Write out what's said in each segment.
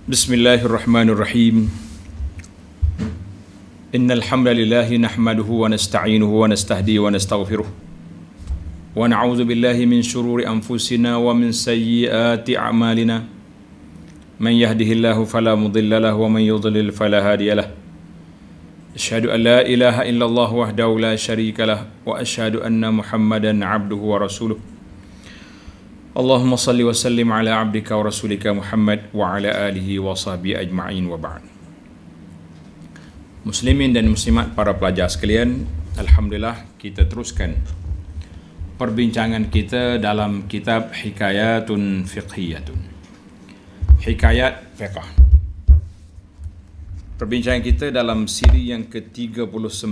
Bismillahirrahmanirrahim. Innal hamdalillah nahmaduhu wa nasta'inuhu wa nastahdi wa nastaghfiruh. Wa na'udzu billahi min shururi anfusina wa min sayyiati a'malina. Man yahdihillahu fala mudilla lahu wa man yudlil fala hadiya lahu. Asyhadu an la ilaha illallah wahdahu la syarika lah wa asyhadu anna Muhammadan 'abduhu wa rasuluh. Allahumma salli wa sallim ala abdika wa rasulika Muhammad wa ala alihi wa sahbihi ajma'in wa ba'd. Muslimin dan muslimat, para pelajar sekalian, alhamdulillah kita teruskan perbincangan kita dalam kitab Hikayatun Fiqhiyatun. Hikayat fiqh. Perbincangan kita dalam siri yang ke-39,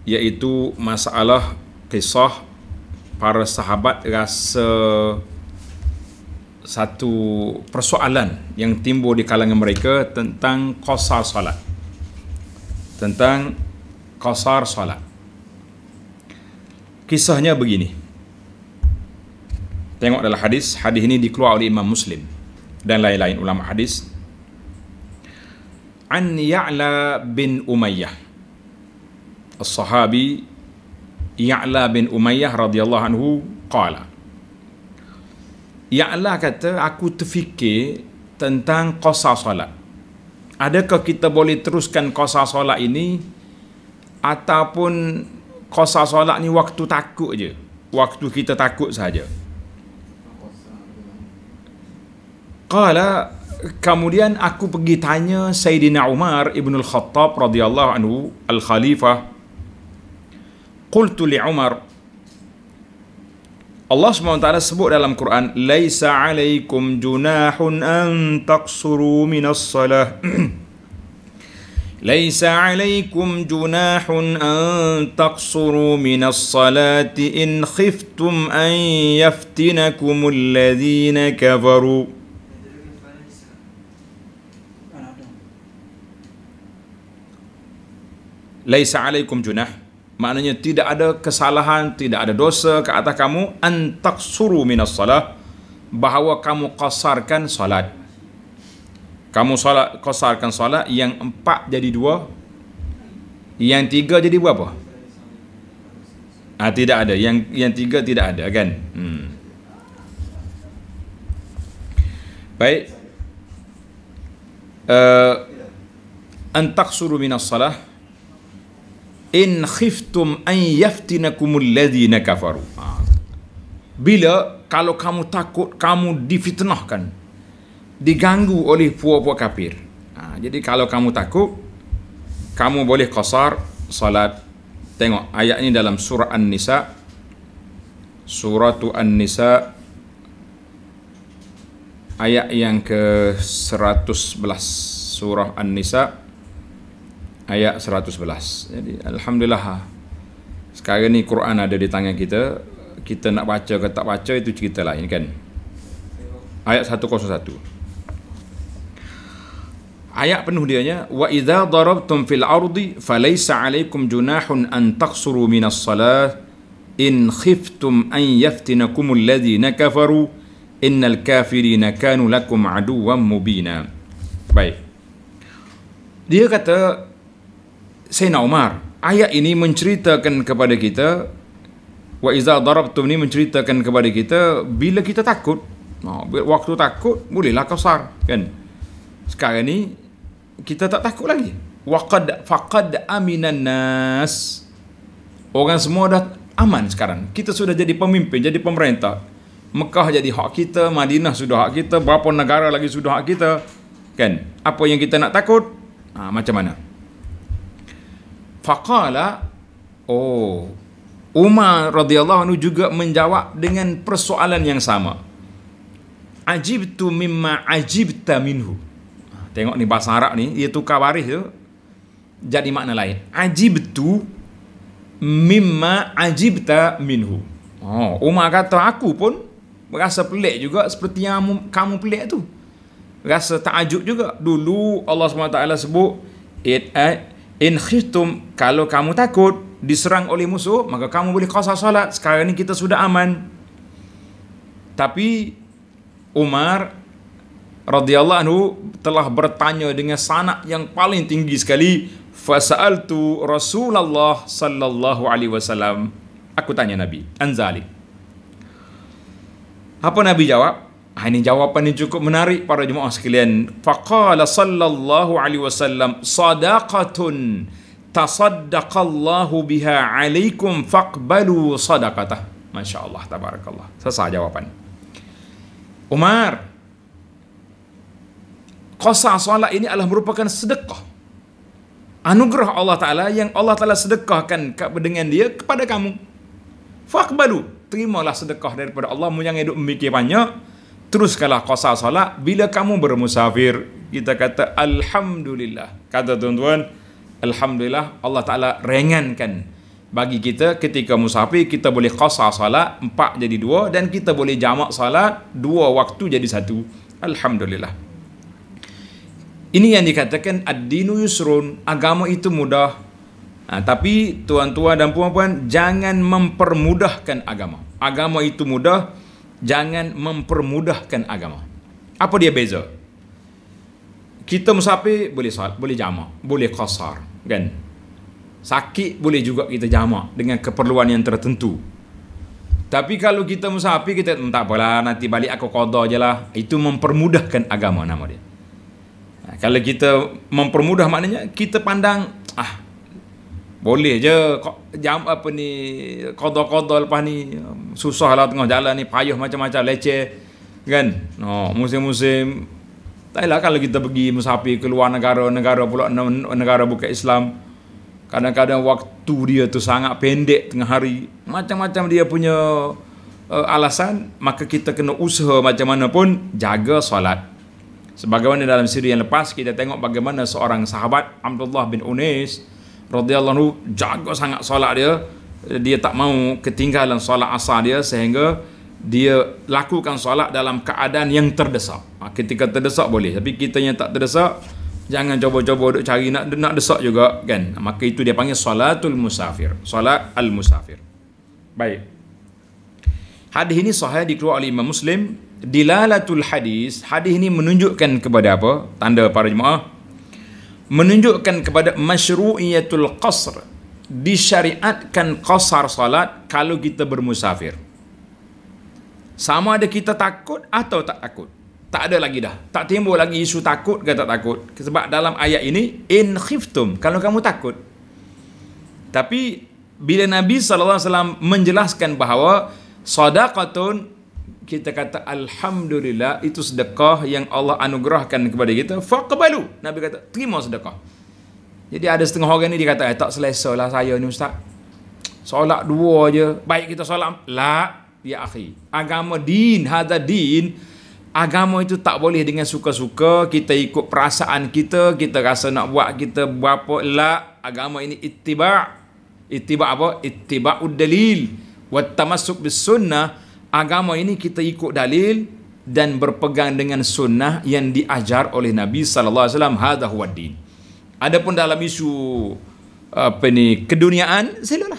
iaitu masalah kisah para sahabat rasa satu persoalan yang timbul di kalangan mereka tentang qasar salat. Tentang qasar salat. Kisahnya begini. Tengok dalam hadis. Hadis ini dikeluarkan oleh Imam Muslim dan lain-lain ulama hadis. An Ya'la bin Umayyah, as-sahabi Ya'la bin Umayyah radhiyallahu anhu qala. Ya'la kata, aku terfikir tentang qasar solat. Adakah kita boleh teruskan qasar solat ini ataupun qasar solat ni waktu takut je, waktu kita takut saja. Qala, kemudian aku pergi tanya Sayyidina Umar ibn al-Khattab radhiyallahu anhu, al-Khalifah. Qultu li Umar, Allah SWT sebut dalam Quran, laisa alaikum junahun an taqsuru minas salah. Laisa alaikum junahun an taqsuru minas salati in khiftum an yaftinakumul ladhina kafaru. Laisa alaikum junah, maknanya tidak ada kesalahan, tidak ada dosa ke atas kamu, antaqsuru minas salah, bahawa kamu qasarkan salat. Kamu qasarkan salat, yang 4 jadi 2, yang 3 jadi berapa? Tidak ada, yang 3 tidak ada kan? Baik. Antaqsuru minas salah in khiftum an yaftinakumul ladzina kafaru. Bila, kalau kamu takut kamu difitnahkan, diganggu oleh puak-puak kafir. Jadi kalau kamu takut, kamu boleh qasar salat. Tengok ayat ini dalam surah An-Nisa, suratu An-Nisa ayat yang ke-111. Surah An-Nisa ayat 111. Jadi alhamdulillah, sekarang ni Quran ada di tangan kita. Kita nak baca ke tak baca itu cerita lain kan. Ayat 101. Ayat penuh dianya, wa idza darabtum fil ardi falaysa alaikum junahun an taqsuru minas salat in khiftum an yaftinakumul ladzina kafaru innal kafirina kanu lakum aduwwan mubina. Baik. Dia kata, Sayyidina Umar, ayat ini menceritakan kepada kita, wa iza darabtum ni menceritakan kepada kita bila kita takut. Waktu takut bolehlah qasar kan. Sekarang ni kita tak takut lagi. Faqad aminan nas. Orang semua dah aman sekarang. Kita sudah jadi pemimpin, jadi pemerintah. Mekah jadi hak kita, Madinah sudah hak kita, berapa negara lagi sudah hak kita kan. Apa yang kita nak takut? Macam mana? Faqala, Umar radhiyallahu anhu juga menjawab dengan persoalan yang sama. Ajibtu mimma ajibta minhu. Tengok ni bahasa Arab ni, dia tukar baris tu jadi makna lain. Ajibtu mimma ajibta minhu. Umar kata, aku pun berasa pelik juga seperti yang kamu pelik tu. Rasa takjub juga. Dulu Allah SWT sebut, in khiftum, kalau kamu takut diserang oleh musuh, maka kamu boleh qasar salat. Sekarang ni kita sudah aman. Tapi Umar radhiyallahu anhu telah bertanya dengan sanad yang paling tinggi sekali, fasa'altu Rasulullah sallallahu alaihi wasallam. Aku tanya Nabi, anzalik. Apa Nabi jawab? Ini jawapan yang cukup menarik para jemaah sekalian. Faqala sallallahu alaihi wasallam, sadaqatun tasaddaqallahu biha alaikum faqbalu sadaqatah. Masya-Allah, tabarakallah. Selesai jawapan. Umar, qasar solat ini adalah merupakan sedekah, anugerah Allah Ta'ala yang Allah Ta'ala sedekahkan dengan dia kepada kamu. Faqbalu, terimalah sedekah daripada Allah. Jangan duk memikir banyak. Teruskanlah qasar solat. Bila kamu bermusafir, kita kata alhamdulillah. Kata tuan-tuan, alhamdulillah Allah Ta'ala ringankan bagi kita ketika musafir. Kita boleh qasar solat 4 jadi 2, dan kita boleh jamak solat 2 waktu jadi 1. Alhamdulillah. Ini yang dikatakan ad-dinu yusrun, agama itu mudah. Tapi tuan-tuan dan puan-puan, jangan mempermudahkan agama. Agama itu mudah, jangan mempermudahkan agama. Apa dia beza? Kita musafir boleh salat, boleh jamak, boleh qasar, kan? Sakit boleh juga kita jamak dengan keperluan yang tertentu. Tapi kalau kita musafir, kita tak apalah, nanti balik aku qada je lah. Itu mempermudahkan agama nama dia. Kalau kita mempermudah, maknanya kita pandang boleh je jam apa ni, qada-qada lepas ni susah lah tengah jalan ni, payah macam-macam, leceh kan. Musim-musim taklah kalau kita pergi musafir ke luar negara pula negara bukan Islam, kadang-kadang waktu dia tu sangat pendek tengah hari, macam-macam dia punya alasan, maka kita kena usaha macam mana pun jaga solat. Sebagaimana dalam siri yang lepas kita tengok bagaimana seorang sahabat Abdullah bin Unais radhiyallahu anhu jaga sangat solat dia. Dia tak mau ketinggalan solat asar dia, sehingga dia lakukan solat dalam keadaan yang terdesak. Ketika terdesak boleh, tapi kita yang tak terdesak jangan cuba-cuba duk cari nak desak juga kan. Maka itu dia panggil salatul musafir, solat al-musafir. Baik. Hadis ini sahih dikeluarkan oleh Imam Muslim. Dilalatul hadis ini menunjukkan kepada apa? Tanda para jemaah, menunjukkan kepada masyru'iyatul qasr, disyariatkan qasar salat kalau kita bermusafir. Sama ada kita takut atau tak takut. Tak ada lagi dah. Tak timbul lagi isu takut ke tak takut. Sebab dalam ayat ini, in khiftum, kalau kamu takut. Tapi bila Nabi SAW menjelaskan bahawa sadaqatun, kita kata alhamdulillah, itu sedekah yang Allah anugerahkan kepada kita. Faqbalu, Nabi kata terima sedekah. Jadi ada setengah orang ni dia kata tak selesa lah saya ni ustaz, solat 2 je, baik kita solat. La ya akhi, agama din, hadza din. Agama itu tak boleh dengan suka-suka, kita ikut perasaan kita rasa nak buat, kita berapa. La, agama ini ittiba'. Ittiba' apa? Ittiba'ud dalil wa tamassuk bis sunnah. Agama ini kita ikut dalil dan berpegang dengan sunnah yang diajar oleh Nabi sallallahu alaihi wasallam. Hadza huwa din. Adapun dalam isu keduniaan, silalah.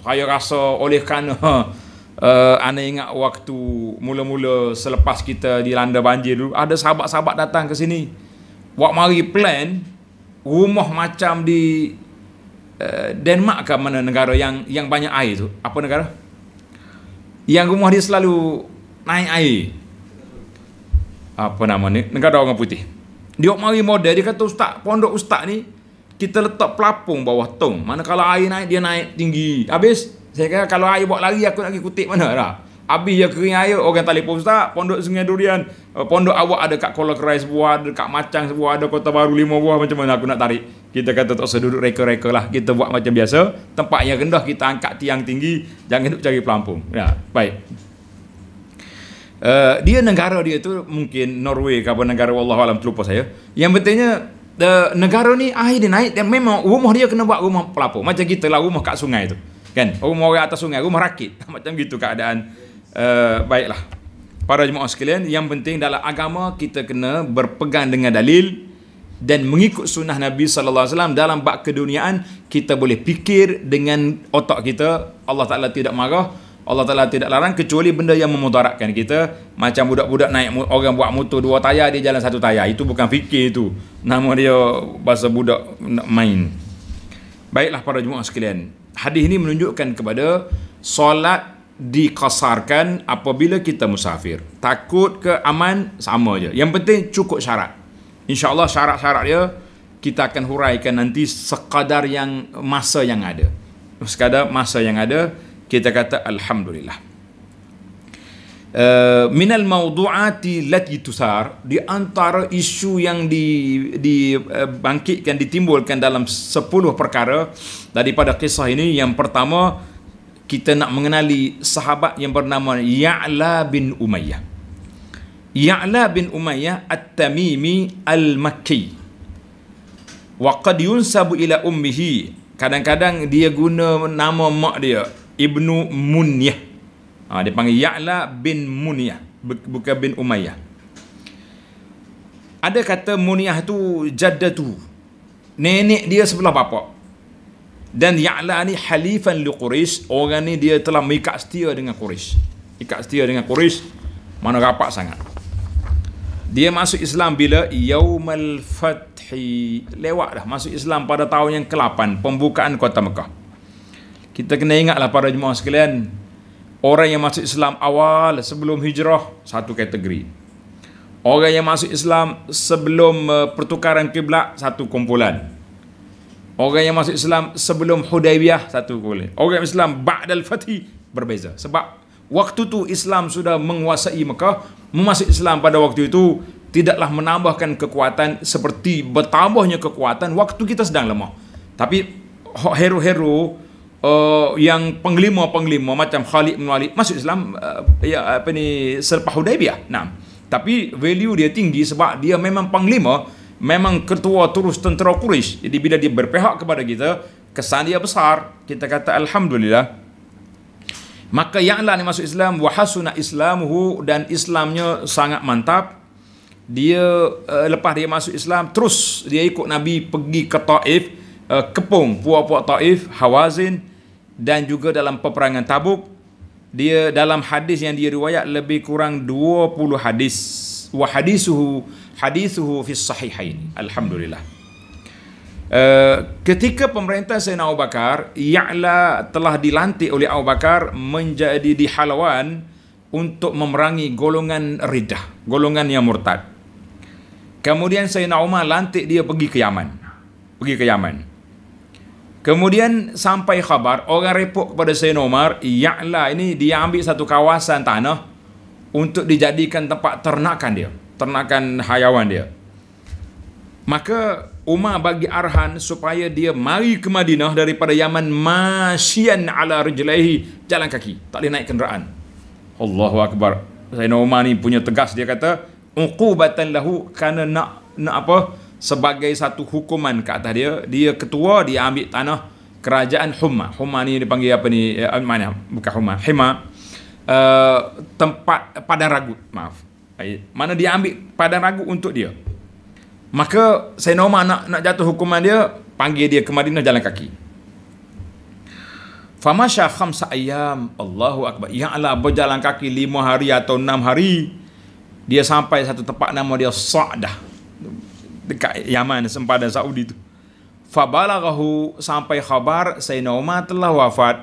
Saya rasa oleh kerana ana ingat waktu mula-mula selepas kita dilanda banjir dulu, ada sahabat-sahabat datang ke sini. Buat mari plan rumah macam di Denmark ke mana negara yang banyak air tu? Apa negara? Yang rumah dia selalu naik air. Apa nama ni? Negara orang putih. Dia mari model, dia kata ustaz, pondok ustaz ni kita letak pelapung bawah tong. Mana kalau air naik, dia naik tinggi. Habis saya kata kalau air buat lari, aku nak pergi kutip mana dah. Habis dia kering air, orang telefon ustaz, pondok Sungai Durian, pondok awak ada kat Kuala Kerai sebuah, ada kat Macang sebuah, ada Kota Baru 5 buah, macam mana aku nak tarik? Kita kata tak usah duduk reka-reka lah, kita buat macam biasa. Tempat yang rendah kita angkat tiang tinggi, jangan duduk cari pelampung. Ya, baik. Dia negara dia tu mungkin Norway ke apa negara, wallahualam terlupa saya. Yang pentingnya negara ni air dia naik, dan memang rumah dia kena buat rumah pelapung. Macam kita lah rumah kat sungai tu, kan? Rumah orang atas sungai, rumah rakit. Macam gitu keadaan. Baiklah para jemaah sekalian, yang penting dalam agama kita kena berpegang dengan dalil dan mengikut sunnah Nabi sallallahu alaihi wasallam. Dalam bab keduniaan kita boleh fikir dengan otak kita, Allah Taala tidak marah. Allah Ta'ala tidak larang kecuali benda yang memudaratkan kita. Macam budak-budak naik, orang buat motor 2 tayar, dia jalan 1 tayar. Itu bukan fikir itu. Nama dia bahasa budak nak main. Baiklah para jemaah sekalian. Hadis ini menunjukkan kepada solat dikasarkan apabila kita musafir. Takut ke aman, sama je. Yang penting cukup syarat. InsyaAllah syarat-syarat dia kita akan huraikan nanti sekadar yang masa yang ada. Sekadar masa yang ada, kita kata Alhamdulillah. Minal mawdu'ati lati tusar, di antara isu yang dibangkitkan, ditimbulkan dalam 10 perkara daripada kisah ini, yang pertama kita nak mengenali sahabat yang bernama Ya'la bin Umayyah. Ya'la bin Umayyah At-Tamimi Al-Makki. Wa qad yunsabu ila ummihi. Kadang-kadang dia guna nama mak dia, Ibnu Munyah. Dia panggil Ya'la bin Munyah, bukan bin Umayyah. Ada kata Munyah tu jaddatu, nenek dia sebelah bapa. Dan Ya'la ni halifan li Quraisy, orang ni dia telah mengikat setia dengan Quraisy. Ikat setia dengan Quraisy, mana rapat sangat. Dia masuk Islam bila Yaumal Fathi, lewat dah masuk Islam pada tahun yang ke-8 pembukaan kota Mekah. Kita kena ingatlah para jemaah sekalian, orang yang masuk Islam awal sebelum hijrah satu kategori. Orang yang masuk Islam sebelum pertukaran kiblat satu kumpulan. Orang yang masuk Islam sebelum Hudaybiyah satu kumpulan. Orang Islam ba'dal fathi berbeza. Sebab waktu tu Islam sudah menguasai Mekah. Masuk Islam pada waktu itu tidaklah menambahkan kekuatan seperti bertambahnya kekuatan waktu kita sedang lemah. Tapi hero-hero yang penglima-penglima macam Khalid bin Walid masuk Islam selepas Hudaybiyah. Nah, tapi value dia tinggi sebab dia memang panglima, memang ketua terus tentera Quraisy. Jadi bila dia berpihak kepada kita, kesan dia besar. Kita kata Alhamdulillah. Maka Ya'la ni masuk Islam, wa hasuna islamuhu, dan Islamnya sangat mantap. Dia lepas dia masuk Islam, terus dia ikut Nabi pergi ke Taif, kepung puak-puak Taif, Hawazin, dan juga dalam peperangan Tabuk. Dia dalam hadis yang dia riwayat lebih kurang 20 hadis. Wa hadithuhu fi sahihain. Alhamdulillah. Ketika pemerintah Sayyidina Abu Bakar, Ya'la telah dilantik oleh Abu Bakar menjadi di Halawan untuk memerangi golongan Riddah, golongan yang murtad. Kemudian Sayyidina Umar lantik dia pergi ke Yaman. Kemudian sampai khabar, orang report kepada Sayyidina Umar, Ya'la ini dia ambil satu kawasan tanah untuk dijadikan tempat ternakan hayawan dia. Maka Umar bagi arahan supaya dia mari ke Madinah daripada Yaman masyian ala rijlaihi, jalan kaki, tak boleh naik kenderaan. Allahu Akbar. Sayyidina Umar ni punya tegas, dia kata uqubatan lahu, kerana nak apa, sebagai satu hukuman ke atas dia ketua, dia ambil tanah kerajaan Humma. Humma ni dipanggil apa ni, mana bukan Humma, Hima, tempat padang ragut, maaf. Mana dia ambil padang ragut untuk dia. Maka Sayyidina Umar nak jatuh hukuman dia, panggil dia ke Madinah jalan kaki. Famasya khamsa ayyam, Allahu Akbar. Ya Allah, berjalan kaki 5 hari atau 6 hari. Dia sampai satu tempat nama dia Sa'dah, dekat Yaman, sempadan Saudi tu. Fabalaghahu, sampai khabar Sayyidina Umar telah wafat.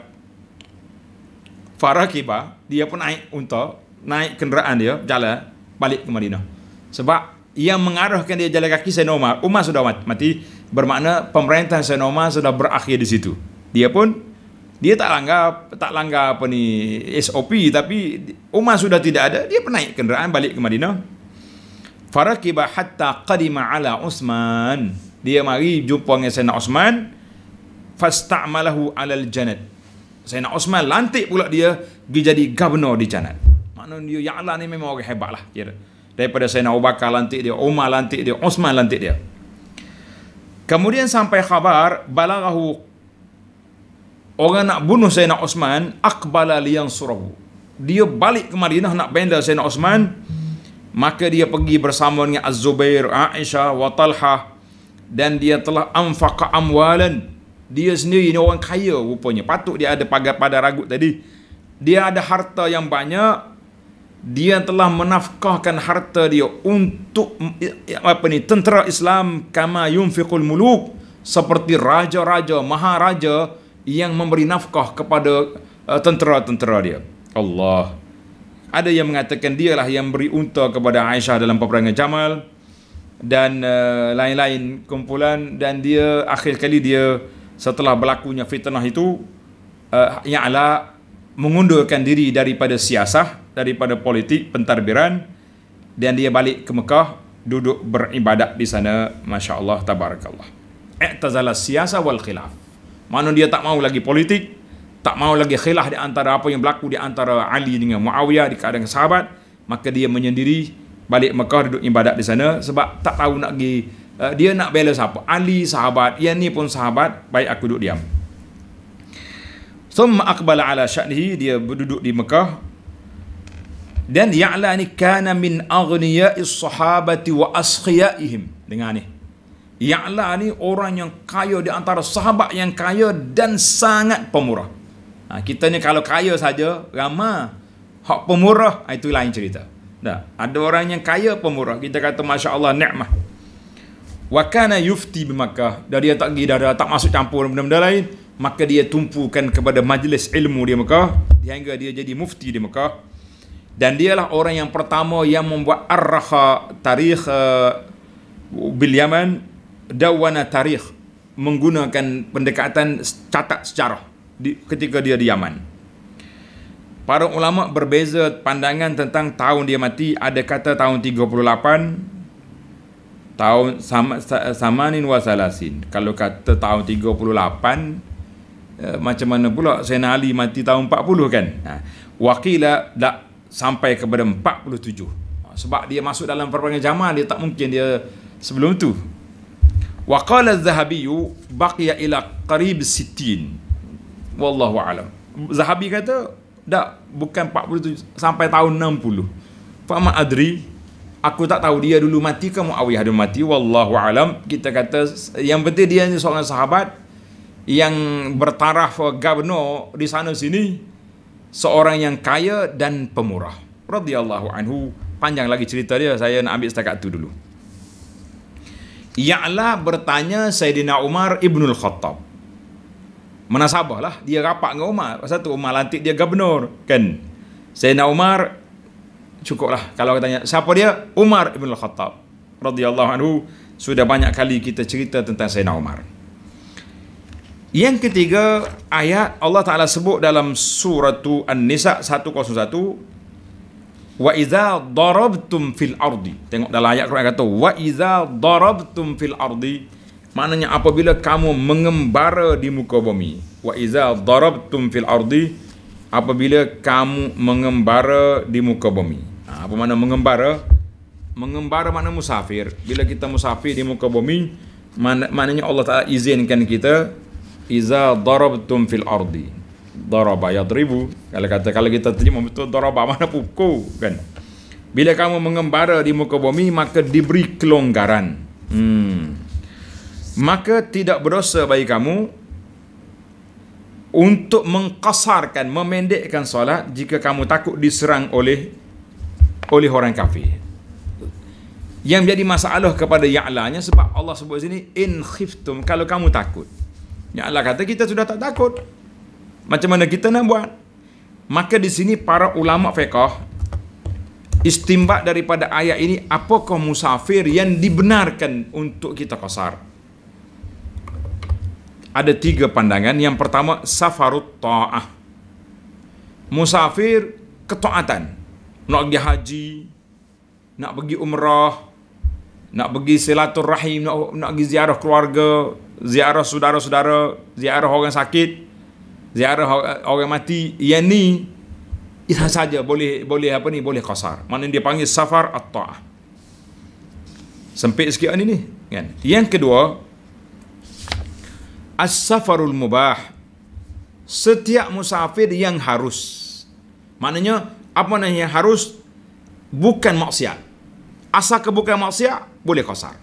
Farakiba, dia pun naik unta, naik kenderaan dia, jalan balik ke Madinah. Sebab yang mengarahkan dia jalan kaki Sayyidina Umar sudah mati, bermakna pemerintahan Sayyidina Umar sudah berakhir di situ. Dia tak langgar apa ni SOP, tapi Umar sudah tidak ada, dia pun naik kenderaan balik ke Madinah. Farakiba hatta qadima ala Utsman, dia mari jumpa dengan Sayyidina Utsman, fasta'malahu alal janat. Sayyidina Utsman lantik pula dia pergi jadi governor di Janat. Maknanya dia Ya'la ni memang orang hebat lah kira. Daripada Sayyidina Abu Bakar lantik dia, Umar lantik dia, Utsman lantik dia. Kemudian sampai khabar balaghahu, orang nak bunuh Sayyidina Utsman, aqbala liyansurahu. Dia balik ke Madinah nak benda Sayyidina Utsman. Maka dia pergi bersama dengan Az-Zubair, Aisyah wa Talha, dan dia telah anfaqa amwalan. Dia sendiri ni orang kaya rupanya. Patut dia ada pada ragut tadi. dia ada harta yang banyak, dia telah menafkahkan harta dia untuk tentera Islam, kama yunfiqul muluk, seperti raja-raja, maharaja yang memberi nafkah kepada tentera-tentera dia. Allah. Ada yang mengatakan dialah yang beri unta kepada Aisyah dalam peperangan Jamal dan lain-lain kumpulan, dan dia akhir kali dia setelah berlakunya fitnah itu Ya'la mengundurkan diri daripada siasah, daripada politik pentadbiran, dan dia balik ke Mekah, duduk beribadat di sana. Masya Allah, tabarakallah. I'tazala siasah wal khilaf. Mana dia tak mau lagi politik, tak mau lagi khilaf di antara apa yang berlaku di antara Ali dengan Muawiyah di kalangan sahabat, maka dia menyendiri balik Mekah, duduk ibadat di sana, sebab tak tahu nak pergi, dia nak bela siapa? Ali sahabat, yang ni pun sahabat, baik aku duduk diam. Thumma aqbala ala sya'nihi, dia berduduk di Mekah. Dan Ya'la ni kana min aghniya'is sahabati wa asqiyaihim. Dengar ni, Ya'la ni orang yang kaya di antara sahabat yang kaya dan sangat pemurah. Kita ni kalau kaya saja ramah, hak pemurah itu lain cerita. Dah, ada orang yang kaya pemurah, kita kata Masya Allah, ni'mah. Wa kana yufti di Makkah, dan dia tak pergi dah tak masuk campur benda-benda lain, maka dia tumpukan kepada majlis ilmu di Mekah hingga dia jadi mufti di Mekah. Dan dialah orang yang pertama yang membuat arrakha tarikh bil Yaman, dawana tarikh, menggunakan pendekatan catat sejarah ketika dia di Yaman. Para ulama berbeza pandangan tentang tahun dia mati. Ada kata tahun 38, tahun samanin wa salasin. Kalau kata tahun 38, macam mana pula Sayyidina Ali mati tahun 40 kan? Waqila tak sampai kepada 47. Sebab dia masuk dalam peperangan Jamal, dia tak mungkin dia sebelum tu. Wa qala az-Zahabi baqiya ila qarib 60. Wallahu a'lam. Zahabi kata tak, bukan 47, sampai tahun 60. Fa ma adri, aku tak tahu dia dulu mati ke Muawiyah dulu mati. Wallahu a'lam. Kita kata yang penting dia ni seorang sahabat yang bertaraf gubernur di sana sini, seorang yang kaya dan pemurah, radhiyallahu anhu. Panjang lagi cerita dia, saya nak ambil setakat tu dulu. Ya'la bertanya Sayyidina Umar Ibnul Khattab, menasabah lah, dia rapat dengan Umar. Pasal tu Umar lantik dia gubernur kan. Sayyidina Umar, cukuplah kalau tanya siapa dia, Umar Ibnul Khattab radhiyallahu anhu. Sudah banyak kali kita cerita tentang Sayyidina Umar. Yang ketiga, ayat Allah Ta'ala sebut dalam surah An-Nisa 101, wa idza darabtum fil ardi. Tengok dalam ayat Quran kata wa idza darabtum fil ardi, maknanya apabila kamu mengembara di muka bumi. Wa idza darabtum fil ardi, apabila kamu mengembara di muka bumi. Apa makna mengembara? Mengembara makna musafir. Bila kita musafir di muka bumi, maknanya Allah Ta'ala izinkan kita, iza darabtum fil ardi. Daraba yadribu. Kalau kita terjemah betul, daraba mana pukul kan. Bila kamu mengembara di muka bumi, maka diberi kelonggaran. Maka tidak berdosa bagi kamu untuk mengqasarkan, memendekkan solat jika kamu takut diserang oleh orang kafir. Yang jadi masalah kepada Ya'lanya, sebab Allah sebut sini in khiftum, kalau kamu takut. Ya'la kata kita sudah tak takut, macam mana kita nak buat? Maka di sini para ulama fiqh istimbat daripada ayat ini, apakah musafir yang dibenarkan untuk kita qasar? Ada 3 pandangan. Yang pertama, safarut ta'ah, musafir ketaatan, nak pergi haji, nak pergi umrah, nak pergi silaturrahim, nak pergi ziarah keluarga, ziarah saudara-saudara, ziarah orang sakit, ziarah orang mati. Yang ni saja boleh qasar. Maknanya dia panggil safar at-ta'ah. Sempit sikit ni kan. Yang kedua, as-safarul mubah, setiap musafir yang harus. Maknanya apa namanya yang harus? Bukan maksiat. Asal ke bukan maksiat, boleh qasar.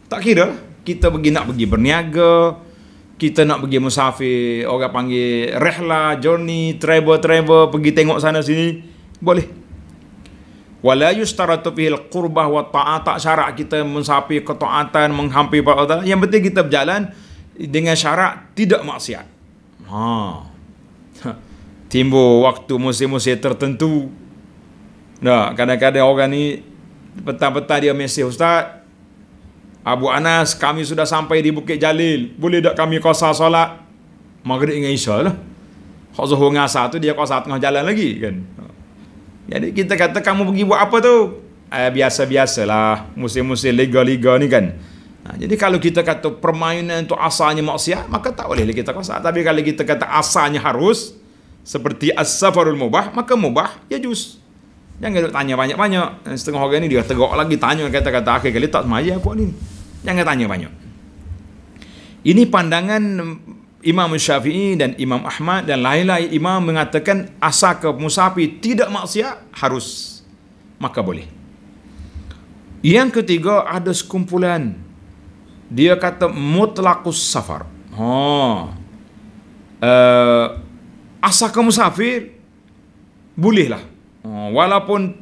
Tak kira kita nak pergi berniaga, kita nak pergi musafir, orang panggil rehla, journey, travel, pergi tengok sana sini, boleh. Wala yustaratu fihil qurbah wa ta'at, tak syarat kita musafir ketaatan, menghampiri pada Allah. Yang penting kita berjalan dengan syarat tidak maksiat. Timbul waktu musim-musim tertentu. Nah, kadang-kadang orang ni petang-petang dia mesej, Ustaz, Abu Anas, kami sudah sampai di Bukit Jalil, boleh tak kami qasar solat Maghrib dengan Isya lah. Hak Zuhur dengan Asar tu dia qasar tengah jalan lagi kan. Jadi kita kata kamu pergi buat apa tu? Biasa-biasalah, musim-musim liga-liga ni kan. Jadi kalau kita kata permainan tu asalnya maksiat, maka tak boleh kita qasar. Tapi kalau kita kata asalnya harus, seperti as-safarul mubah, maka mubah ya juz. Jangan tanya banyak-banyak. Setengah orang ni dia teruk lagi tanya kata-kata akhir kali tak semaya apa ni. Jangan tanya banyak. Ini pandangan Imam Syafi'i dan Imam Ahmad dan lain-lain imam mengatakan asal ke musafir tidak maksiat harus, maka boleh. Yang ketiga ada sekumpulan. Dia kata mutlaqus safar. Asal ke musafir bolehlah. Walaupun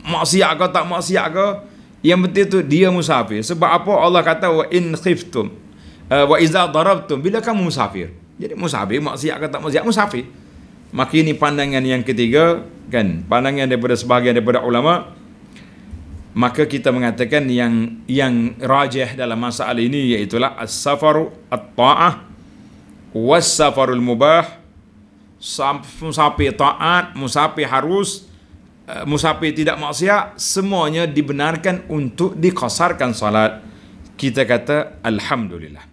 maksiat ke tak maksiat ke, yang penting tu dia musafir. Sebab apa? Allah kata wa in khiftum wa iza darabtum, bila kamu musafir. Jadi musafir maksiat ke tak maksiat, musafir. Maka ini pandangan yang ketiga kan, pandangan daripada sebahagian daripada ulama. Maka kita mengatakan yang rajih dalam masalah ini iaitulah as-safaru at-ta'ah was-safarul mubah. Musafir taat, musafir harus, musafir tidak maksiat, semuanya dibenarkan untuk diqasarkan salat. Kita kata alhamdulillah.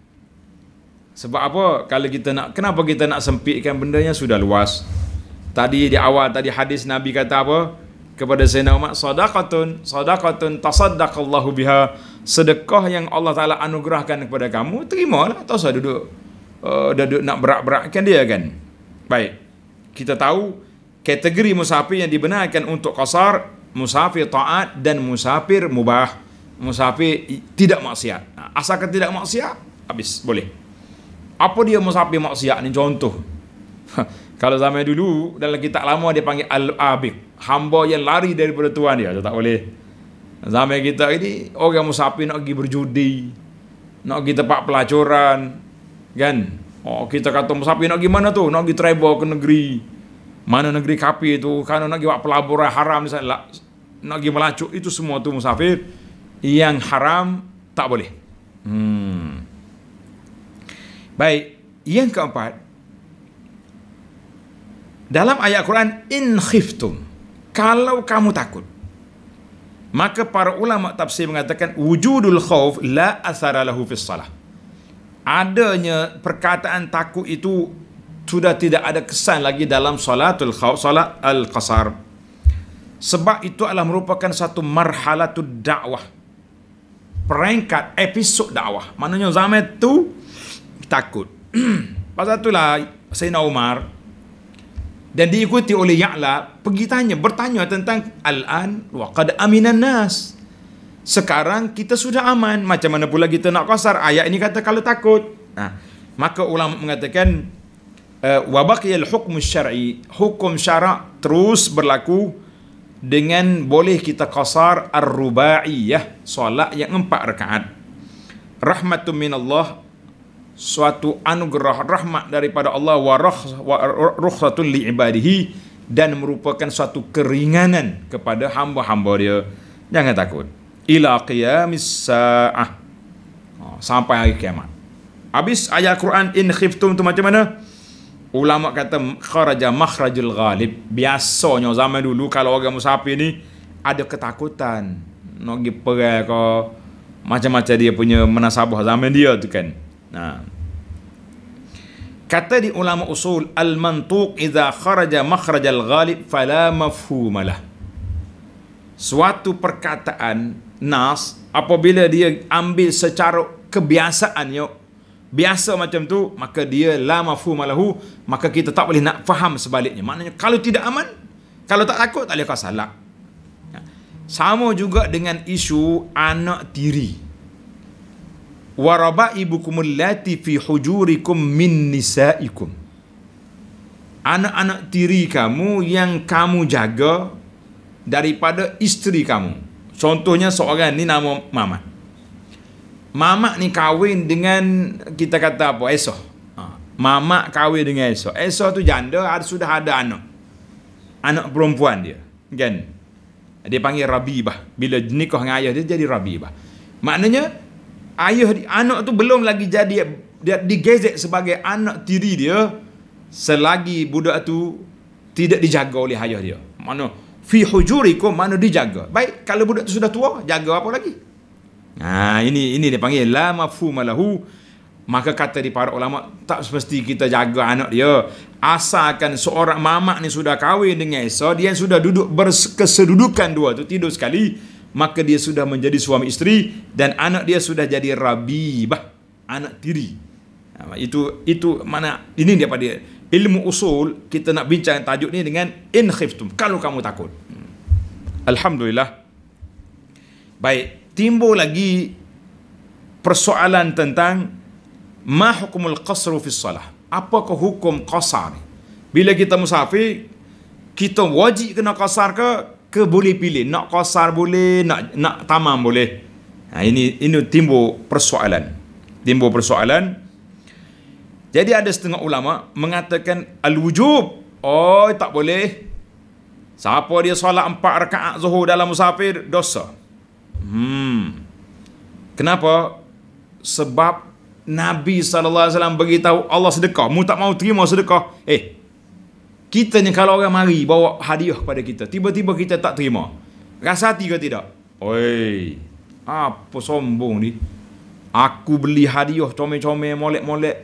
Sebab apa? Kalau kita nak, kenapa kita nak sempitkan bendanya sudah luas? Tadi di awal tadi hadis Nabi kata apa? Kepada Sayyidina Umar, sadaqatun tasaddaqallahu biha, sedekah yang Allah Taala anugerahkan kepada kamu, terimalah. Tak usah duduk nak berat-beratkan dia kan. Baik. Kita tahu kategori musafir yang dibenarkan untuk qasar, musafir taat dan musafir mubah. Musafir tidak maksiat. Asalkan tidak maksiat, habis boleh. Apa dia musafir maksiat ni? Contoh. Kalau zaman dulu dalam kitab lama dia panggil al-abik, hamba yang lari daripada tuan dia, tak boleh. Zaman kita ini orang musafir nak pergi berjudi, nak pergi tempat pelacuran, kan? Kita kata musafir nak pergi mana tu? Nak pergi travel ke negeri. Mana negeri kafir tu? Kalau nak pergi buat pelaburan haram misalnya, nak pergi melacuk, itu semua tu musafir yang haram, tak boleh. Baik, yang keempat, dalam ayat Quran, in khiftum, kalau kamu takut. Maka para ulama tafsir mengatakan wujudul khauf la athara lahu fis salah. Adanya perkataan takut itu sudah tidak ada kesan lagi dalam salatul khauf, salat al-qasar. Sebab itu adalah merupakan satu marhalatud dakwah, peringkat episod dakwah. Maknanya zaman itu takut. Pasal itulah Sayyidina Umar dan diikuti oleh Ya'la pergi bertanya tentang al-an wa qad aminan nas. Sekarang kita sudah aman, macam mana pula kita nak qasar? Ayat ini kata kalau takut. Maka ulama mengatakan wa baqiyal hukm syar'i, hukum syarak terus berlaku dengan boleh kita qasar ar-rubaiyah, solat yang 4 rakaat. Rahmatun minallah, suatu anugerah rahmat daripada Allah, wa rukhsatun li ibadihi, dan merupakan suatu keringanan kepada hamba-hamba dia. Jangan takut. Ila qiyamis sa'ah, sampai hari kiamat. Habis ayat Quran in khiftum tu macam mana? Ulama kata kharaja makhrajul ghalib. Biasanya zaman dulu kalau orang musafir ni ada ketakutan, nak pergi perang ke, macam-macam dia punya menasabah zaman dia tu kan. Kata di ulama usul, al-mantuq idza kharaja makhrajal ghalib fala mafhumalah. Suatu perkataan nas apabila dia ambil secara kebiasaannya, biasa macam tu, maka dia la mafhumalahu, maka kita tak boleh nak faham sebaliknya. Maknanya kalau tidak aman, kalau tak takut, tak boleh kau salah. Sama juga dengan isu anak tiri. wa rabaibukum allati fi hujurikum min nisaikum. Anak-anak tiri kamu yang kamu jaga daripada isteri kamu. Contohnya seorang ni nama Mamat. Mamat ni kahwin dengan, kita kata apa, Esah. Mamat kahwin dengan Esah. Esah tu janda, sudah ada anak. Anak perempuan dia, kan? Dia panggil Rabibah. Bila nikah dengan ayah dia jadi Rabibah. Maknanya anak tu belum lagi jadi, dia digezet sebagai anak tiri dia selagi budak tu tidak dijaga oleh ayah dia. Mana fi hujurikum, mana dijaga. Baik, kalau budak tu sudah tua, jaga apa lagi? Ini dia panggil la mafhum lahu. Maka kata di para ulama, tak semesti kita jaga anak dia. Asalkan seorang mamak ni sudah kahwin dengan Esau, dia sudah duduk berkesedudukan dua tu, tidur sekali, maka dia sudah menjadi suami isteri dan anak dia sudah jadi rabibah, anak tiri. Itu mana ini daripada ilmu usul. Kita nak bincang tajuk ni dengan in khiftum, kalau kamu takut. Alhamdulillah. Baik, timbul lagi persoalan tentang ma hukumul qasru fi salah. Apakah hukum qasar? Bila kita musafir, kita wajib kena qasar ke boleh pilih? Nak qasar boleh, nak tamam boleh. Ini timbul persoalan. Jadi ada setengah ulama mengatakan al-wujub. Oh, tak boleh. Siapa dia solat 4 rakaat zuhur dalam musafir, dosa. Kenapa? Sebab Nabi SAW beritahu Allah sedekah. Mu tak mau terima sedekah, kita ni kalau orang mari bawa hadiah pada kita, tiba-tiba kita tak terima, rasa hati ke tidak? Oi, apa sombong ni. Aku beli hadiah comel-comel, molek-molek,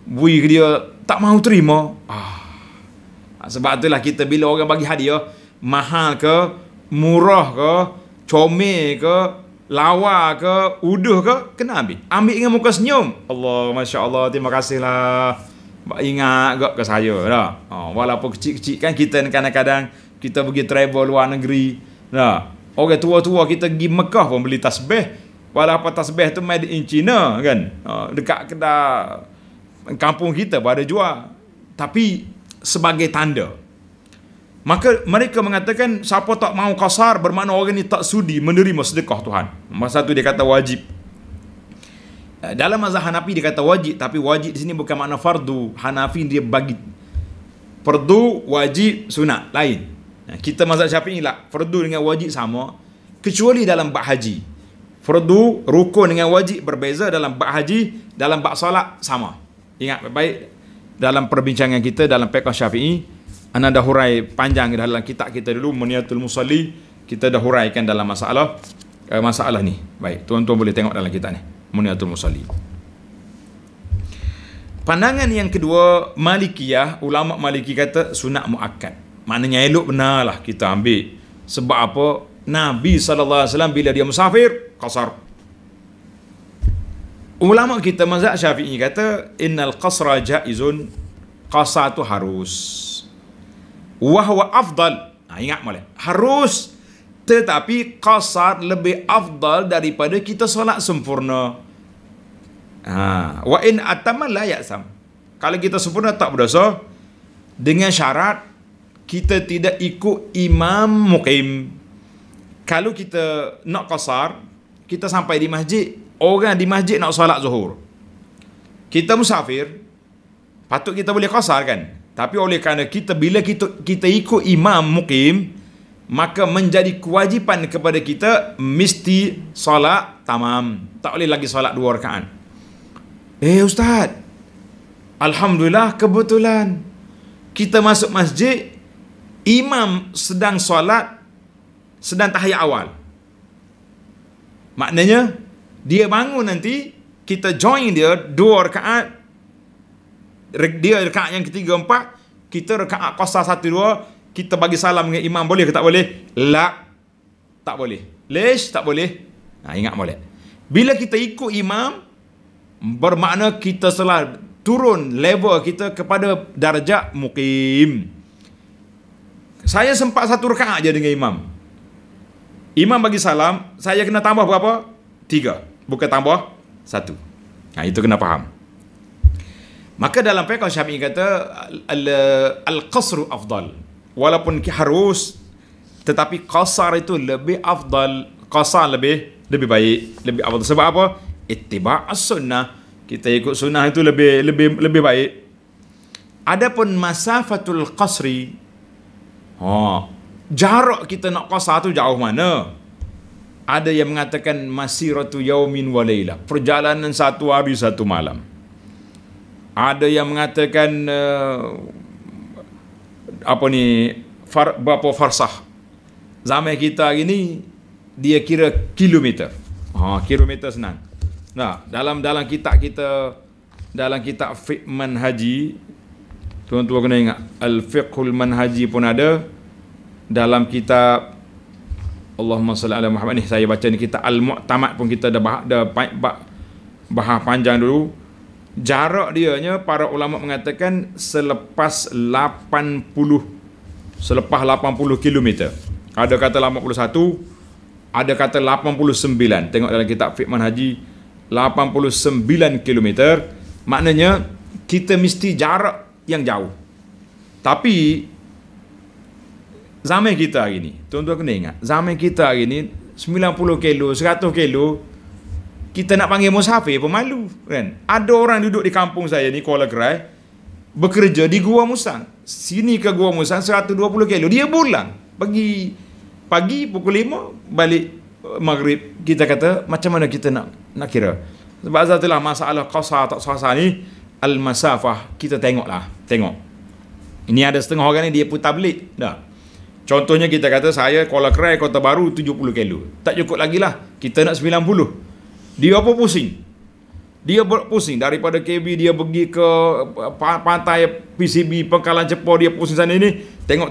bui ke dia, tak mau terima. Sebab itulah kita bila orang bagi hadiah, mahal ke, murah ke, comel ke, lawa ke, uduh ke, kena ambil dengan muka senyum. Allah, Masya Allah, terima kasihlah, ingat gak ke saya dah. Walaupun kecil-kecil kan, kita kadang-kadang kita pergi travel luar negeri dah. Orang tua-tua kita pergi Mekah pun beli tasbih, walaupun tasbih tu made in China kan, dekat kedai kampung kita pun ada jual, tapi sebagai tanda. Maka mereka mengatakan siapa tak mau qasar, bermakna orang ni tak sudi menerima sedekah Tuhan. Masa tu dia kata wajib. Dalam mazhab Hanafi dia kata wajib, tapi wajib di sini bukan makna fardu. Hanafi dia bagi fardu, wajib, sunat lain. Kita mazhab Syafi'i lah, fardu dengan wajib sama, kecuali dalam bab haji. Fardu, rukun dengan wajib berbeza. Dalam bab haji, dalam bab solat sama. Ingat baik, dalam perbincangan kita dalam fiqh Syafi'i, ana dah hurai panjang dalam kitab kita dulu, Muniyatul Musalli, kita dah huraikan dalam masalah ni. Baik, tuan-tuan boleh tengok dalam kitab ni, Muniyatul Musalli. Pandangan yang kedua, Malikiyah, ulama Maliki kata sunat muakkad. Maknanya elok benarlah kita ambil. Sebab apa? Nabi SAW bila dia musafir, qasar. Ulama kita mazhab Syafi'i kata innal qasra jaizun, qasar tu harus. Wahwa afdal. Ingat boleh. Harus, tetapi qasar lebih afdal daripada kita solat sempurna. Wa in atamma la ya'sam. Kalau kita sempurna tak berdosa, dengan syarat kita tidak ikut imam muqim. Kalau kita nak qasar, kita sampai di masjid, orang di masjid nak solat zuhur, kita musafir, patut kita boleh qasar kan? Tapi oleh kerana bila kita ikut imam muqim, maka menjadi kewajipan kepada kita mesti solat tamam. Tak boleh lagi solat 2 rakaat. Ustaz, alhamdulillah kebetulan kita masuk masjid, imam sedang solat, sedang tahiyat awal. Maknanya dia bangun nanti, kita join dia 2 rakaat. Dia rakaat yang ketiga 4, kita rakaat qasar 1 2, kita bagi salam dengan imam, boleh ke tak boleh? Tak boleh. Lesh tak boleh? Ingat boleh. Bila kita ikut imam, bermakna kita telah turun level kita kepada darjat muqim. Saya sempat 1 rakaat je dengan imam. Imam bagi salam, saya kena tambah berapa? 3. Bukan tambah satu. Itu kena faham. Maka dalam fiqh Syafi'i kata al-qasru afdal. Walaupun harus, tetapi qasar itu lebih afdal. Qasar lebih baik, lebih afdal. Sebab apa? Ittiba' as-sunnah. Kita ikut sunnah itu lebih baik. Adapun masafatul qasri, jarak kita nak qasar tu jauh mana? Ada yang mengatakan masiratu yaumin wa lailah, perjalanan satu hari satu malam. Ada yang mengatakan berapa farsah. Zaman kita hari ni dia kira kilometer. Kilometer senang. Nah, dalam kitab kita, dalam kitab fiqh manhaji, tuan-tuan kena ingat, al-fiqhul manhaji pun ada. Dalam kitab Allahumma salli ala Muhammad ni, saya baca ni kitab Al-Mu'tamad pun kita dah bahas panjang dulu. Jarak dianya para ulama mengatakan selepas 80 km. Ada kata 81, ada kata 89. Tengok dalam kitab fiqh manhaji, 89 km. Maknanya kita mesti jarak yang jauh. Tapi zaman kita hari ni, tuan-tuan kena ingat, zaman kita hari ni 90 kilo, 100 kilo, kita nak panggil musafir pun malu, kan? Ada orang duduk di kampung saya ni, Kuala Kerai, bekerja di Gua Musang. Sini ke Gua Musang 120 kilo, dia pulang pagi pukul 5 balik maghrib. Kita kata macam mana kita nak kira? Sebab itulah masalah qasar tak qasar ni, al-masafah, kita tengok. Ini ada setengah orang ni dia putar belit dah. Contohnya kita kata saya Kuala Kerai Kota Baru 70 kilo. Tak cukup lagi lah, kita nak 90. Dia apa pusing? Dia pusing daripada KB, dia pergi ke pantai PCB Pangkalan Cepor, dia pusing sana ni. Tengok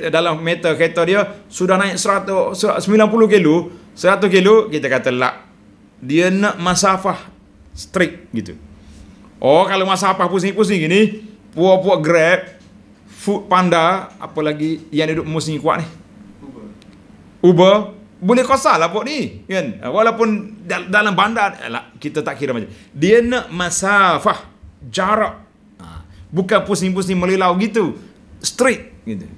dalam meter kereta dia sudah naik 90 kilo, 100 kilo, kita kata lah, dia nak masafah strict gitu. Kalau masafah pusing-pusing gini, puak-puak Grab, Food Panda, apa lagi yang duduk musim kuat ni, Uber, boleh qasar lah pok ni, kan? Walaupun dalam bandar kita tak kira macam dia nak masafah, jarak, bukan pusing-pusing melilau gitu, straight gitu.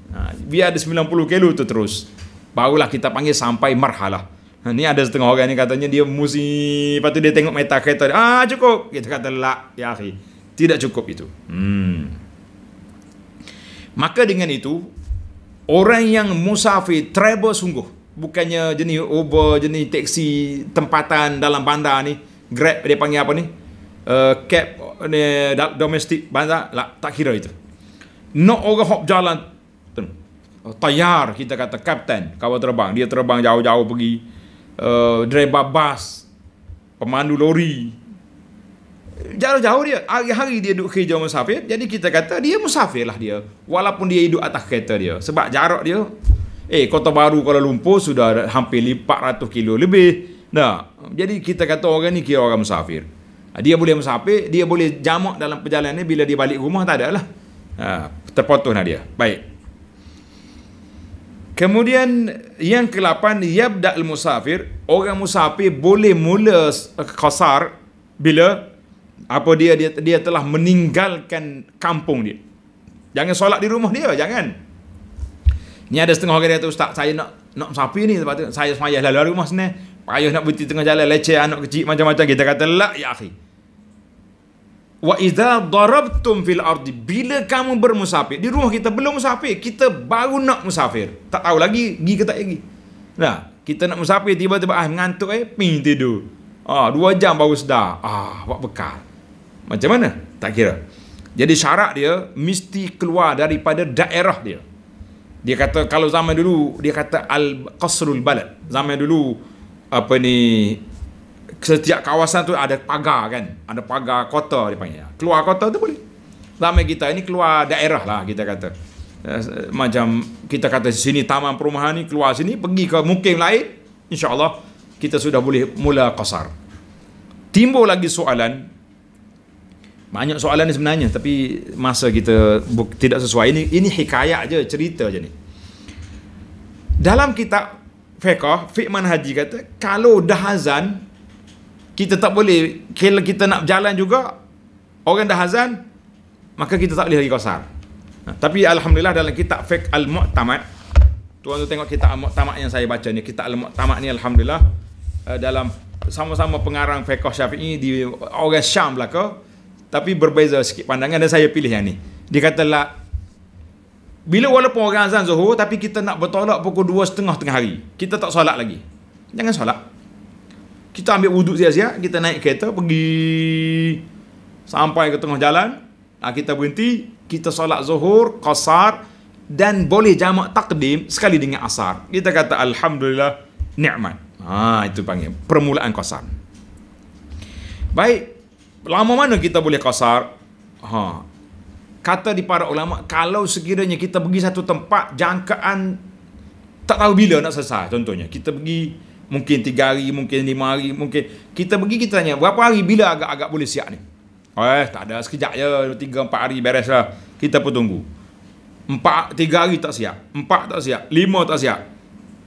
Biar ada 90 kilo tu terus, barulah kita panggil sampai marhalah. Ni ada setengah orang ni katanya dia musim, lepas tu dia tengok meta kereta dia, cukup. Kita kata lah, ya akhi, tidak cukup itu. Maka dengan itu, orang yang musafir travel sungguh, bukannya jenis Uber, jenis teksi tempatan dalam bandar ni, Grab dia panggil apa ni, cab ni, domestik bandar lah, tak kira itu. Nak orang hop jalan tayar, kita kata kapten kawal terbang, dia terbang jauh-jauh pergi, driver bas, pemandu lori, jauh-jauh dia, hari-hari dia duduk kerja musafir. Jadi kita kata dia musafir lah dia, walaupun dia hidup atas kereta dia, sebab jarak dia Kota Baru Kuala Lumpur sudah hampir 400 kilo lebih. Jadi kita kata orang ni kira orang musafir. Dia boleh musafir, dia boleh jamak dalam perjalanan ni, bila dia balik rumah tak ada lah. Terpotong lah dia. Baik. Kemudian yang ke-8, yabda'al musafir, orang musafir boleh mula qasar bila dia telah meninggalkan kampung dia. Jangan solat di rumah dia, jangan. Ni ada setengah orang dia kata, ustaz, saya nak musafir ni, sebab tu saya semayah lalu rumah sana, payah nak berhenti tengah jalan, leceh anak kecil macam-macam. Kita kata la ya akhi, wa idza darabtum fil ardi, bila kamu bermusafir di rumah, kita belum musafir, kita baru nak musafir, tak tahu lagi pergi ke tak pergi. Kita nak musafir, tiba-tiba ngantuk, tidur 2 jam baru sedar, buat bekal, macam mana? Tak kira. Jadi syarat dia mesti keluar daripada daerah dia. Dia kata kalau zaman dulu, dia kata al-qasrul balad. Zaman dulu setiap kawasan tu ada pagar, kan? Ada pagar kota dia panggil. Keluar kota tu boleh. Zaman kita ini keluar daerah lah, kita kata. Macam kita kata sini taman perumahan ni, keluar sini pergi ke mukim lain, insya-Allah kita sudah boleh mula qasar. Timbul lagi soalan, banyak soalan ni sebenarnya, tapi masa kita tidak sesuai. Ini hikayat je, cerita je ni. Dalam kitab fiqh manhaji kata, kalau dah azan, kita tak boleh, kalau kita nak berjalan juga, orang dah azan, maka kita tak boleh lagi qasar. Tapi alhamdulillah dalam kitab Fiqh Al-Mu'tamad, tuan tu tengok kitab Al-Mu'tamad yang saya baca ni, kitab Al-Mu'tamad ni alhamdulillah dalam sama-sama pengarang fiqh Syafi'i di orang Syam belaka, tapi berbeza sikit pandangan dan saya pilih yang ni. Dia kata lah, bila walaupun orang azan Zuhur tapi kita nak bertolak pukul 2.30 tengah hari, kita tak solat lagi. Jangan solat. Kita ambil wuduk siap-siap, kita naik kereta pergi sampai ke tengah jalan, kita berhenti, kita solat Zuhur qasar dan boleh jamak takdim sekali dengan asar. Kita kata alhamdulillah nikmat. Itu panggil permulaan qasar. Baik, lama mana kita boleh qasar? Kata di para ulama, kalau sekiranya kita pergi satu tempat jangkaan tak tahu bila nak selesai, contohnya kita pergi mungkin 3 hari, mungkin 5 hari, mungkin kita pergi, kita tanya berapa hari, bila agak-agak boleh siap ni? Tak ada, sekejap je, 3-4 hari beres lah. Kita pun tunggu. 3 hari tak siap, 4 tak siap, 5 tak siap.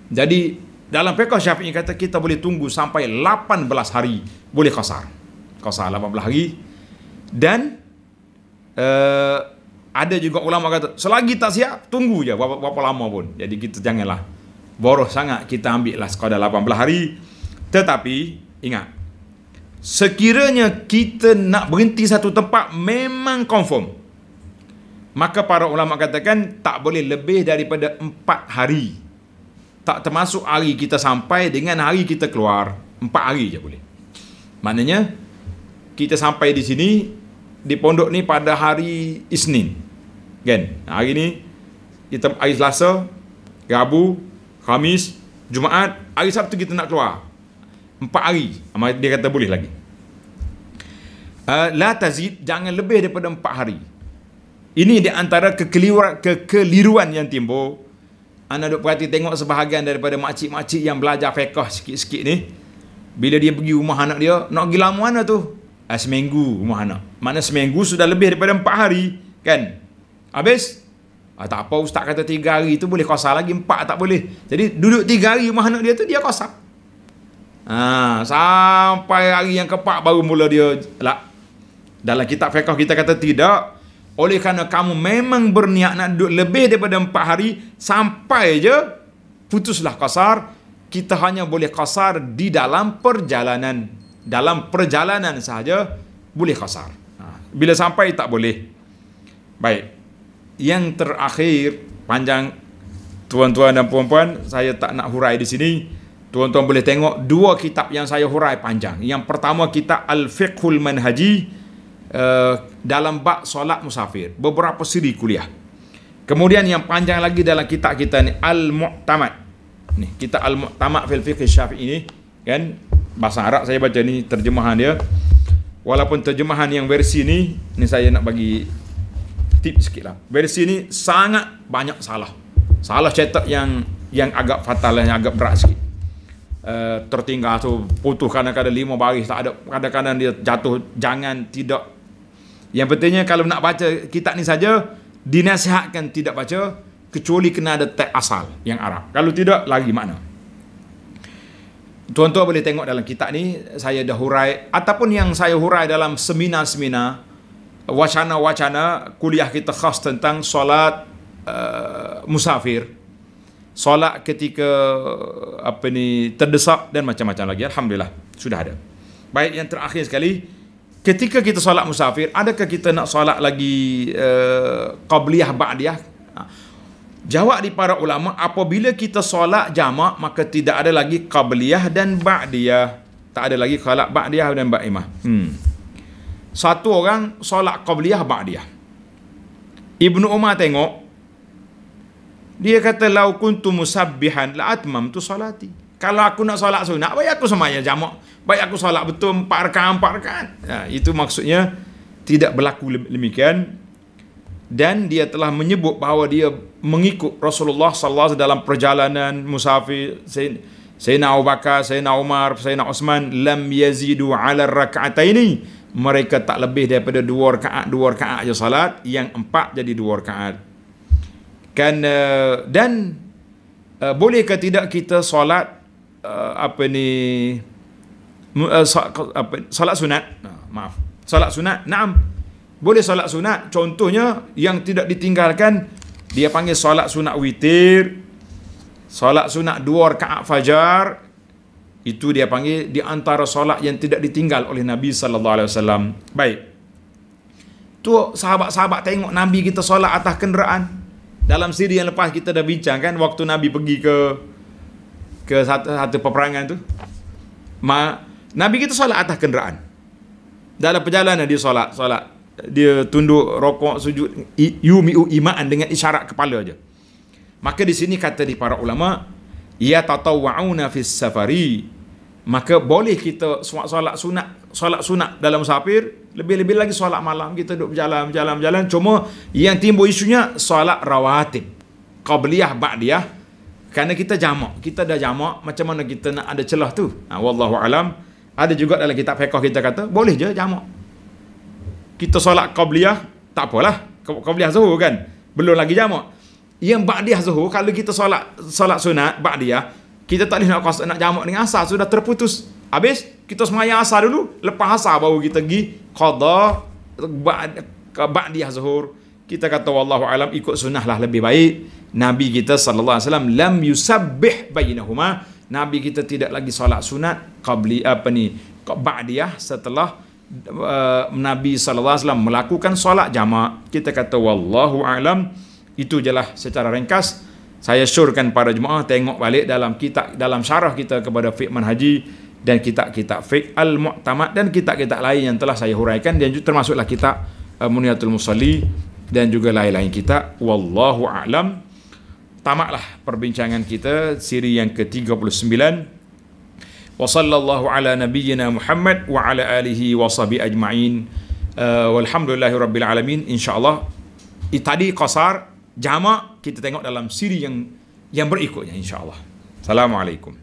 Jadi dalam fiqh Syafi'i kata kita boleh tunggu sampai 18 hari boleh qasar. Qasar 18 hari. Dan ada juga ulama kata selagi tak siap tunggu je berapa lama pun. Jadi kita janganlah boros sangat, kita ambil lah sekadar 18 hari. Tetapi ingat, sekiranya kita nak berhenti satu tempat memang confirm, maka para ulama katakan tak boleh lebih daripada 4 hari. Tak termasuk hari kita sampai dengan hari kita keluar. 4 hari je boleh. Maknanya kita sampai di sini, di pondok ni pada hari Isnin, kan? Hari ni kita hari Selasa, Rabu, Khamis, Jumaat, hari Sabtu kita nak keluar. 4 hari. Dia kata boleh lagi. La tazid, jangan lebih daripada 4 hari. Ini di antara kekeliruan yang timbul. Anda duk perhati tengok sebahagian daripada makcik-makcik yang belajar fiqh sikit-sikit ni, bila dia pergi rumah anak dia, nak pergi lama mana tu? Seminggu rumah anak. Mana seminggu sudah lebih daripada 4 hari, kan? Habis? Tak apa, ustaz kata 3 hari tu boleh qasar lagi, 4 tak boleh. Jadi duduk 3 hari rumah anak dia tu, dia qasar. Sampai hari yang ke-4 baru mula dia lah. Dalam kitab fiqh kita kata tidak. Oleh kerana kamu memang berniat nak duduk lebih daripada 4 hari, sampai je putuslah qasar. Kita hanya boleh qasar di dalam perjalanan. Dalam perjalanan sahaja boleh qasar. Bila sampai tak boleh. Baik. Yang terakhir, panjang tuan-tuan dan puan-puan, saya tak nak hurai di sini. Tuan-tuan boleh tengok 2 kitab yang saya hurai panjang. Yang pertama kitab Al-Fiqhul Manhaji, dalam bab solat musafir, beberapa siri kuliah. Kemudian yang panjang lagi dalam kitab kita ni, Al-Mu'tamad. Ni kitab Al-Mu'tamad fil Fiqh Syafi'i ni, kan, bahasa Arab saya baca ni terjemahan dia. Walaupun terjemahan yang versi ni saya nak bagi tip sikit lah. Versi ni sangat banyak salah cetak yang agak fatal, yang agak berat sikit. Tertinggal tu putus kadang-kadang 5 baris tak ada, kadang-kadang dia jatuh jangan tidak. Yang pentingnya kalau nak baca kitab ni saja, dinasihatkan tidak baca kecuali kena ada teks asal yang Arab. Kalau tidak, lagi makna. Tuan-tuan boleh tengok dalam kitab ni, saya dah hurai, ataupun yang saya hurai dalam seminar-seminar, wacana-wacana kuliah kita khas tentang solat musafir, solat ketika terdesak dan macam-macam lagi. Alhamdulillah sudah ada. Baik, yang terakhir sekali, ketika kita solat musafir, adakah kita nak solat lagi qabliyah ba'diyah? Jawab di para ulama, apabila kita solat jamak, maka tidak ada lagi qabliyah dan ba'diyah. Tak ada lagi solat ba'diyah dan ba'imah. Satu orang solat qabliyah ba'diyah. Ibnu Umar tengok, dia kata, lau kuntu musabbihan la atmamtu salati. Kalau aku nak solat sunat, baik aku sembahyang jamak, baik aku solat betul 4 rakaat. Itu maksudnya tidak berlaku demikian. Dan dia telah menyebut bahawa dia mengikut Rasulullah sallallahu alaihi wasallam dalam perjalanan musafir. Sayyidina Abu Bakar, Sayyidina Umar, Sayyidina Uthman lam yazidu ala rak'ataini. Mereka tak lebih daripada 2 rakaat je salat, yang 4 jadi 2 rakaat. Boleh ke tidak kita solat Solat sunat. Maaf. Solat sunat. Naam. Boleh solat sunat. Contohnya yang tidak ditinggalkan, dia panggil solat sunat witir, solat sunat 2 rakaat fajar. Itu dia panggil di antara solat yang tidak ditinggal oleh Nabi sallallahu alaihi wasallam. Baik. Tu sahabat-sahabat tengok Nabi kita solat atas kenderaan. Dalam siri yang lepas kita dah bincang kan, waktu Nabi pergi ke satu peperangan tu. Nabi kita solat atas kenderaan. Dalam perjalanan dia solat. Dia tunduk, rokok, sujud, yumi'u imaan dengan isyarat kepala aja. Maka di sini kata di para ulama, ya tatawwa'una fis safari, maka boleh kita solat sunat dalam musafir, lebih-lebih lagi solat malam kita duduk berjalan. Cuma yang timbul isunya solat rawatib, qabliyah, ba'diyah, kerana kita jamak, kita dah jamak, macam mana kita nak ada celah tu? Wallahu alam. Ada juga dalam kitab fiqh kita kata boleh je jamak. Kita solat qabliyah tak apalah, qabliyah zuhur kan, belum lagi jamak. Yang ba'diyah zuhur, kalau kita solat sunat ba'diyah, kita tak boleh nak jamak dengan asar, sudah terputus. Habis kita semayang asar dulu, lepas asar baru kita pergi qada ba'diyah zuhur. Kita kata wallahu alam, ikut sunnah lah lebih baik. Nabi kita sallallahu alaihi wasallam lam yusabbih bainahuma. Nabi kita tidak lagi solat sunat ba'diyah setelah Nabi sallallahu alaihi wasallam melakukan solat jamak. Kita kata wallahu alam. Itu jelah secara ringkas. Saya syorkan para jemaah tengok balik dalam syarah kita kepada fiqh manhaji dan kitab-kitab fiqh al-mu'tamad dan kitab-kitab lain yang telah saya huraikan, dan termasuklah kitab Muniyatul Musalli dan juga lain-lain kitab. Wallahu a'lam. Tamatlah perbincangan kita siri yang ke-39. Wa sallallahu ala nabiyyina Muhammad wa ala alihi wa sahbihi ajma'in. Walhamdulillahi rabbil alamin. InsyaAllah tadi qasar jamak, kita tengok dalam siri yang berikutnya insyaAllah. Assalamualaikum.